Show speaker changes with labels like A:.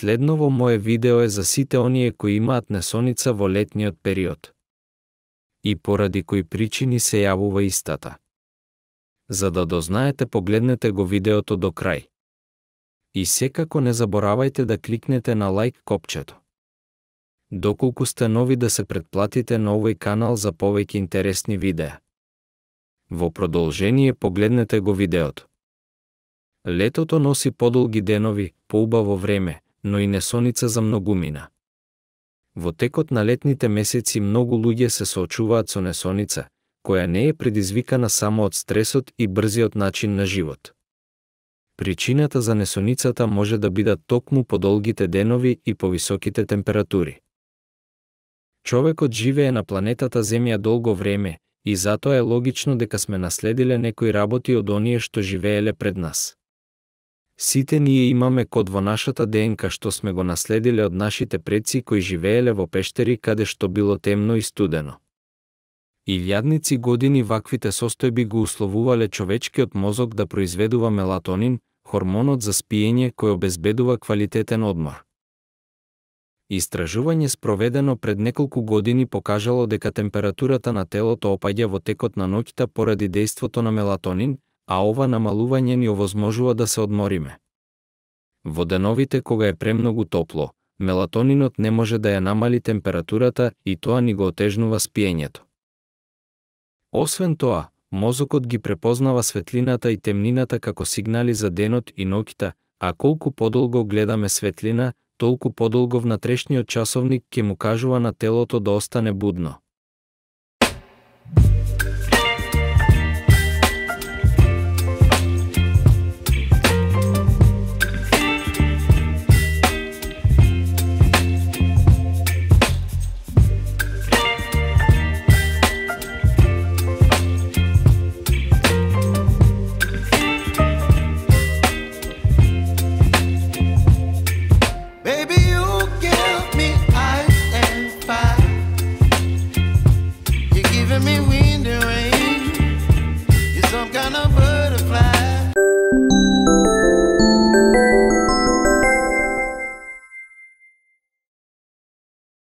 A: Следново мое видео е за сите оние кои имаат несоница во летниот период. И поради кои причини се јавува истата. За да дознаете, погледнете го видеото до крај. И секако не заборавајте да кликнете на лайк копчето. Доколку сте нови, да се претплатите на овој канал за повеќе интересни видеа. Во продолжение погледнете го видеото. Летото носи подолги денови, поубаво време, но и несоница за многумина. Во текот на летните месеци многу луѓе се соочуваат со несоница, која не е предизвикана само од стресот и брзиот начин на живот. Причината за несоницата може да бидат токму подолгите денови и повисоките температури. Човекот живее на планетата Земја долго време, и затоа е логично дека сме наследиле некои работи од оние што живееле пред нас. Сите ние имаме код во нашата ДНК што сме го наследиле од нашите предци кои живееле во пештери каде што било темно и студено. Илјадници години ваквите состојби го условувале човечкиот мозок да произведува мелатонин, хормонот за спиење кој обезбедува квалитетен одмор. Истражување спроведено пред неколку години покажало дека температурата на телото опаѓа во текот на ноќта поради дејството на мелатонин, а ова намалување ни овозможува да се одмориме. Во деновите кога е премногу топло, мелатонинот не може да ја намали температурата и тоа ни го отежнува спиењето. Освен тоа, мозокот ги препознава светлината и темнината како сигнали за денот и ноќта, а колку подолго гледаме светлина, толку подолго внатрешниот часовник ќе му кажува на телото да остане будно.